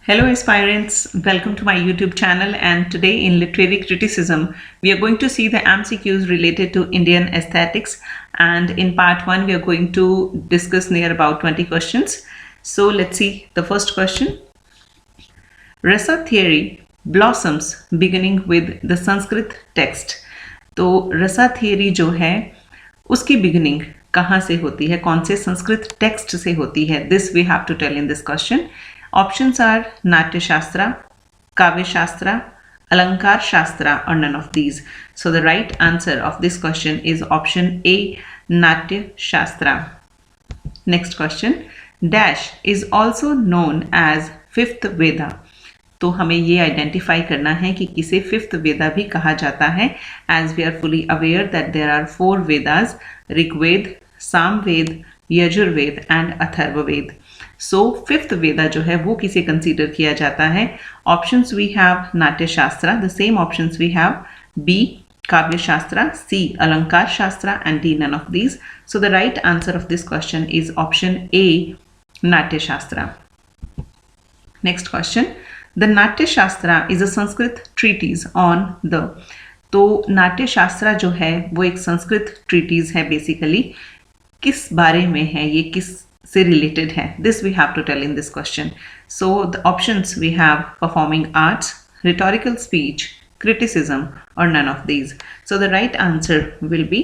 Hello aspirants, welcome to my YouTube channel, and today in literary criticism we are going to see the MCQs related to Indian aesthetics, and in part 1 we are going to discuss near about 20 questions. So let's see the first question. Rasa theory blossoms beginning with the Sanskrit text. तो रसा theory जो है उसकी beginning कहाँ से होती है, कौन से संस्कृत टेक्स्ट से होती है? This we have to tell in this question. Options are Natyashashtra, Kavyashastra, Alankar Shastra, or none of these. So the right answer of this question is option A, Natyashastra. Next question. Dash is also known as fifth Veda. तो हमें ये identify करना है कि किसे fifth वेदा भी कहा जाता है. As we are fully aware that there are 4 Vedas, Rigveda, Samaveda, Yajurveda and Atharvaveda. So fifth Veda जो है वो किसे कंसीडर किया जाता है? Options we have Natya Shastra, the same options we have B Kavya Shastra, C Alankar Shastra and D none of these. So the right answer of this question is option A, Natya Shastra. Next question. The Natya Shastra is a Sanskrit treatise on the. तो नाट्य शास्त्र जो है वो एक Sanskrit treaties है. Basically किस बारे में है, ये किस से related है? This we have to tell in this question. So the options we have performing arts, rhetorical speech, criticism, or none of these. So the right answer will be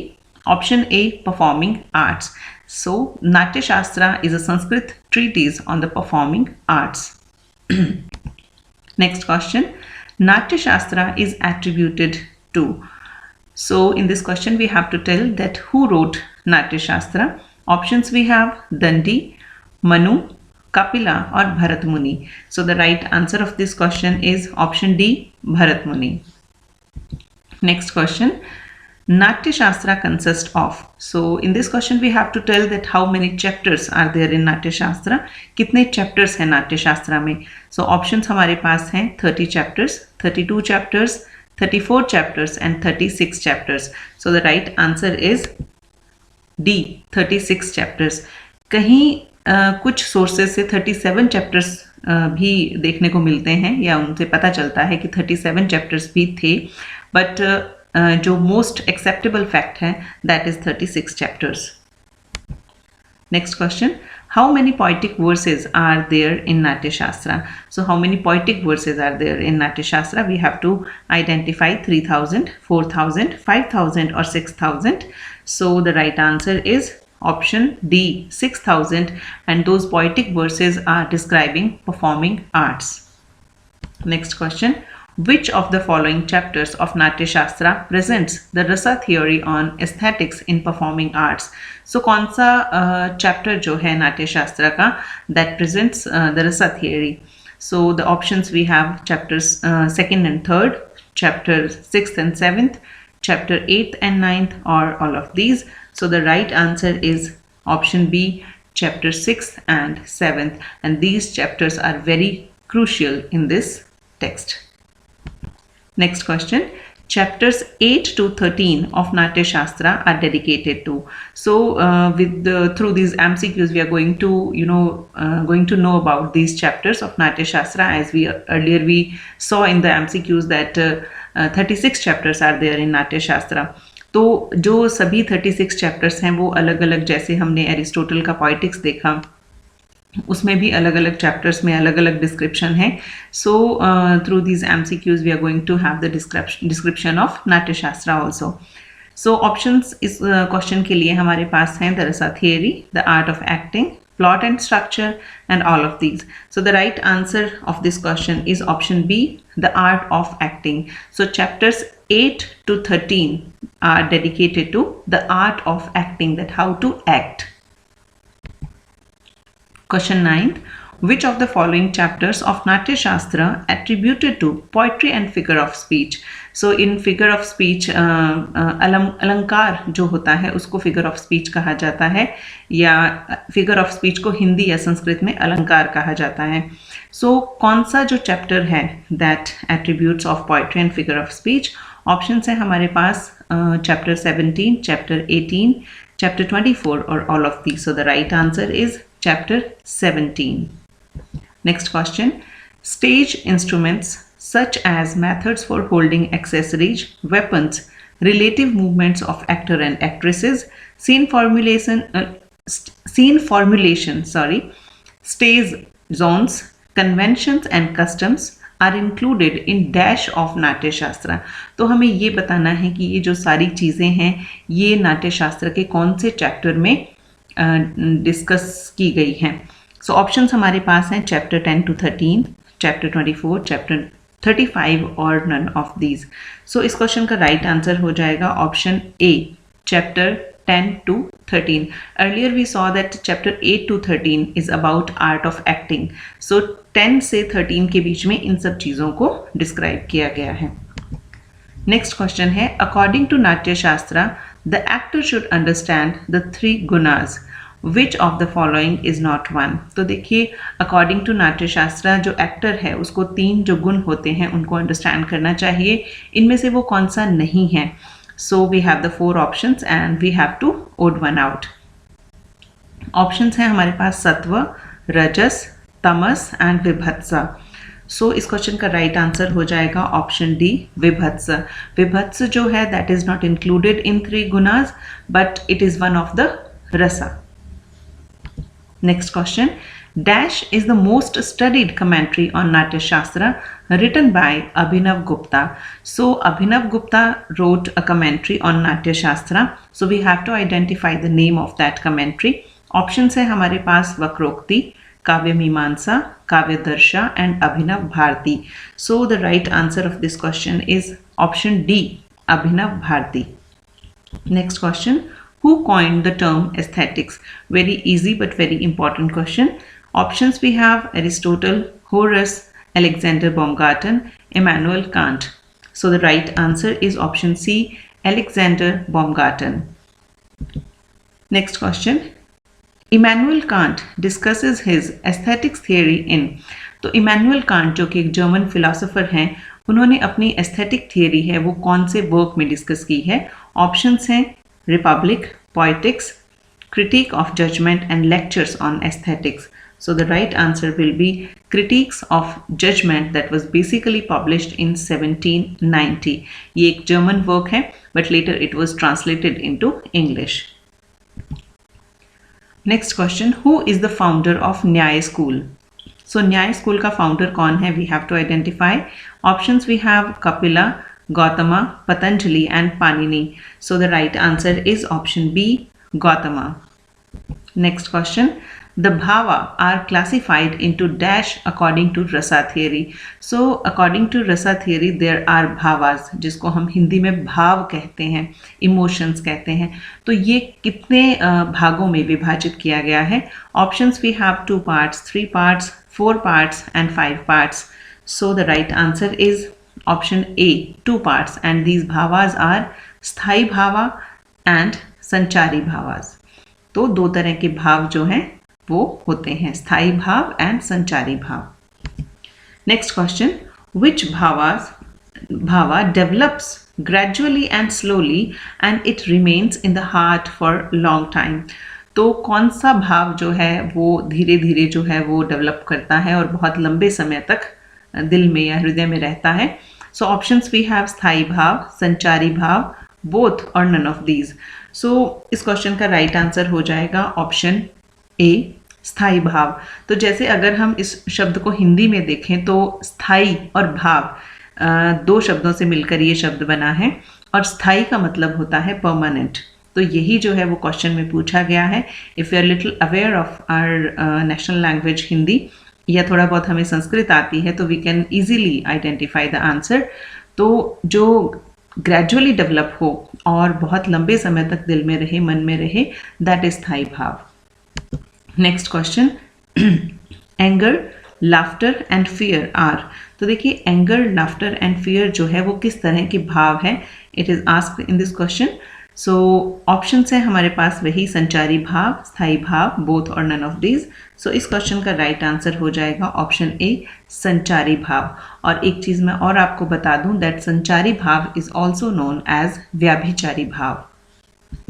option A, performing arts. So Natya Sastra is a Sanskrit treatise on the performing arts. Next question. Natya Sastra is attributed to. So in this question we have to tell that who wrote Natya Sastra. Options we have Dandi, Manu, Kapila, or Bharat Muni. So the right answer of this question is option D, Bharat Muni. Next question. Natya Shastra consists of. So in this question we have to tell that how many chapters are there in Natya Shastra. कितने chapters हैं नाट्य शास्त्र में? So options हमारे पास हैं 30 chapters, 32 chapters, 34 chapters and 36 chapters. So the right answer is D, 36 chapters. कहीं कुछ सोर्सेज से 37 चैप्टर्स भी देखने को मिलते हैं या उनसे पता चलता है कि 37 चैप्टर्स भी थे, बट जो मोस्ट एक्सेप्टेबल फैक्ट है that is 36 chapters. Next question. How many poetic verses are there in Natya Shastra? So how many poetic verses are there in Natya Shastra? We have to identify 3000, 4000, 5000 or 6000. So the right answer is option D, 6000, and those poetic verses are describing performing arts. Next question. Which of the following chapters of Natya Shastra presents the Rasa theory on aesthetics in performing arts? So कौन सा chapter जो है नाट्य शास्त्र का that presents the Rasa theory? So the options we have chapters 2nd and 3rd, chapter 6th and 7th, chapter 8th and 9th, or all of these. So the right answer is option B, chapter 6th and 7th, and these chapters are very crucial in this text. Next question. Chapters 8 to 13 of Natya Shastra are dedicated to. So through these MCQs we are going to know about these chapters of Natya Shastra. As earlier we saw in the MCQs that 36 chapters are there in Natya Shastra. तो जो सभी 36 chapters हैं वो अलग अलग, जैसे हमने Aristotle का पोइटिक्स देखा उसमें भी अलग अलग चैप्टर्स में अलग अलग डिस्क्रिप्शन है. So through these MCQs we are going to have the description of Natya Shastra also. So options इस क्वेश्चन के लिए हमारे पास हैं the rasa theory, the art of acting, plot and structure, and all of these. So the right answer of this question is option B, the art of acting. So chapters 8 to 13 are dedicated to the art of acting, that how to act. Question 9. Which of the following chapters of Natya Shastra attributed to poetry and figure of speech? So in figure of speech अलंकार जो होता है उसको figure of speech कहा जाता है, या figure of speech को हिंदी या संस्कृत में अलंकार कहा जाता है. So कौन सा जो chapter है that attributes of poetry and figure of speech? Options है हमारे पास chapter 17, chapter 18, chapter 24, or all of these. So the right answer is chapter 17. Next question. Stage instruments such as methods for holding accessories, weapons, relative movements of actor and actresses, scene formulation, stage zones, conventions and customs are included in dash of नाट्य शास्त्र। तो हमें ये बताना है कि ये जो सारी चीज़ें हैं ये नाट्य शास्त्र के कौन से चैप्टर में डिस्कस की गई हैं। सो ऑप्शंस हमारे पास हैं चैप्टर 10 to 13, चैप्टर 24, चैप्टर 35 और नन ऑफ दीज। सो इस क्वेश्चन का राइट आंसर हो जाएगा option A, chapter 10 to 13. Earlier we saw that chapter 8 to 13 is about art of acting. So 10 से 13 के बीच में इन सब चीज़ों को डिस्क्राइब किया गया है। नेक्स्ट क्वेश्चन है, अकॉर्डिंग टू नाट्य Shastra the actor should understand the 3 gunas, which of the following is not one. तो देखिए अकॉर्डिंग टू नाट्य शास्त्र जो एक्टर है उसको 3 जो गुण होते हैं उनको अंडरस्टैंड करना चाहिए, इनमें से वो कौन सा नहीं है। So we have the 4 options and we have to odd one out. Options हैं हमारे पास सत्व, रजस, तमस एंड विभत्स। सो इस क्वेश्चन का राइट आंसर हो जाएगा ऑप्शन डी, विभत्स। विभत्स जो है that is not included in 3 gunas but it is one of the rasa. Next question, Dash is the most studied commentary on Natya Shastra written by Abhinav Gupta. So Abhinav Gupta wrote a commentary on Natya Shastra. So we have to identify the name of that commentary. Options है हमारे पास वक्रोक्ति, काव्य मीमांसा, काव्य दर्शा and Abhinav Bharti. So the right answer of this question is option D, Abhinav Bharti. Next question, who coined the term aesthetics? Very easy but very important question. Options we have Aristotle, Horace, Alexander Baumgarten, Immanuel Kant. So the right answer is option C, Alexander Baumgarten. Next question, Immanuel Kant discusses his aesthetics theory in. तो Immanuel Kant जो कि एक German philosopher हैं उन्होंने अपनी aesthetic theory है वो कौन से वर्क में डिस्कस की है। ऑप्शंस हैं Republic, poetics, critique of judgment and lectures on aesthetics. So the right answer will be critiques of judgment that was basically published in 1790. ये एक German work है but later it was translated into English. Next question, who is the founder of Nyaya school? So Nyaya school का founder कौन है? We have to identify. Options we have Kapila, Gautama, Patanjali and Panini. So the right answer is option B, Gautama. Next question, the bhava are classified into dash according to rasa theory. So according to rasa theory there are bhavas जिसको हम हिंदी में भाव कहते हैं, emotions कहते हैं। तो ये कितने भागों में विभाजित किया गया है? Options we have 2 parts, 3 parts, 4 parts and 5 parts. So the right answer is option A, 2 parts and these bhavas are स्थाई भावा and संचारी भावास। तो 2 तरह के भाव जो हैं वो होते हैं, स्थाई भाव and sanchari bhav. Next question, which bhava develops gradually and slowly and it remains in the heart for long time. तो कौन सा भाव जो है वो धीरे धीरे जो है वो डेवलप करता है और बहुत लंबे समय तक दिल में या हृदय में रहता है। सो ऑप्शंस वी हैव स्थाई भाव, संचारी भाव, बोथ और नन ऑफ दीज। सो इस क्वेश्चन का राइट आंसर हो जाएगा ऑप्शन ए, स्थाई भाव। तो जैसे अगर हम इस शब्द को हिंदी में देखें तो स्थाई और भाव 2 शब्दों से मिलकर ये शब्द बना है और स्थाई का मतलब होता है परमानेंट। तो यही जो है वो क्वेश्चन में पूछा गया है। If you are little aware of our national language Hindi या थोड़ा बहुत हमें संस्कृत आती है तो we can easily identify the answer. तो जो ग्रेजुअली डेवलप हो और बहुत लंबे समय तक दिल में रहे, मन में रहे, दैट इज स्थाई भाव। Next question, anger, laughter and fear are. तो देखिए एंगर, लाफ्टर एंड फियर जो है वो किस तरह के भाव है, it is asked in this question. So options है हमारे पास वही संचारी भाव, स्थाई भाव, बोथ और नन ऑफ दीज। सो इस क्वेश्चन का राइट आंसर हो जाएगा ऑप्शन ए, संचारी भाव। और एक चीज़ मैं और आपको बता दूं दैट संचारी भाव इज ऑल्सो नोन एज व्याभिचारी भाव।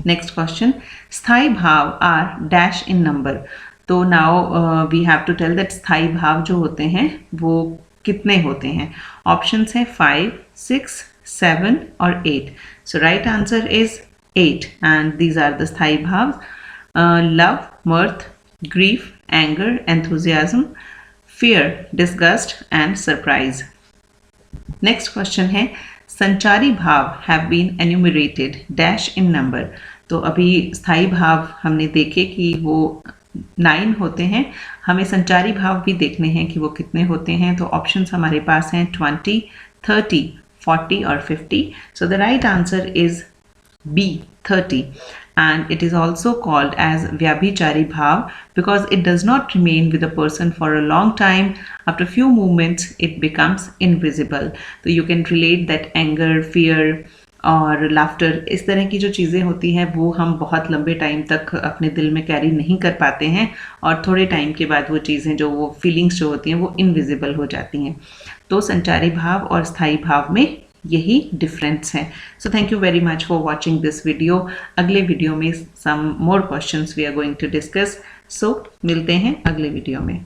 नेक्स्ट क्वेश्चन, स्थाई भाव आर डैश इन नंबर। तो now we have to tell that स्थाई भाव जो होते हैं वो कितने होते हैं. ऑप्शंस हैं 5, 6, 7 और 8. So right answer is 8 and these are the स्थाई भाव. Love, mirth, grief, anger, enthusiasm, fear, disgust and surprise. Next question है संचारी भाव have been enumerated dash in number. तो अभी स्थाई भाव हमने देखे कि वो 9 होते हैं. हमें संचारी भाव भी देखने हैं कि वो कितने होते हैं. तो ऑप्शंस हमारे पास हैं 20, 30, 40 और 50. So the right answer is B, 30. And it is also called as Vyabhichari Bhav because it does not remain with a person for a long time. After few moments, it becomes invisible. So you can relate that anger, fear और laughter, इस तरह की जो चीज़ें होती हैं वो हम बहुत लंबे टाइम तक अपने दिल में कैरी नहीं कर पाते हैं और थोड़े टाइम के बाद वो चीज़ें जो वो फीलिंग्स जो होती हैं वो इनविजिबल हो जाती हैं. तो संचारी भाव और स्थाई भाव में यही डिफरेंस है. So thank you very much for watching this video. अगले वीडियो में some more questions we are going to discuss. So मिलते हैं अगले वीडियो में.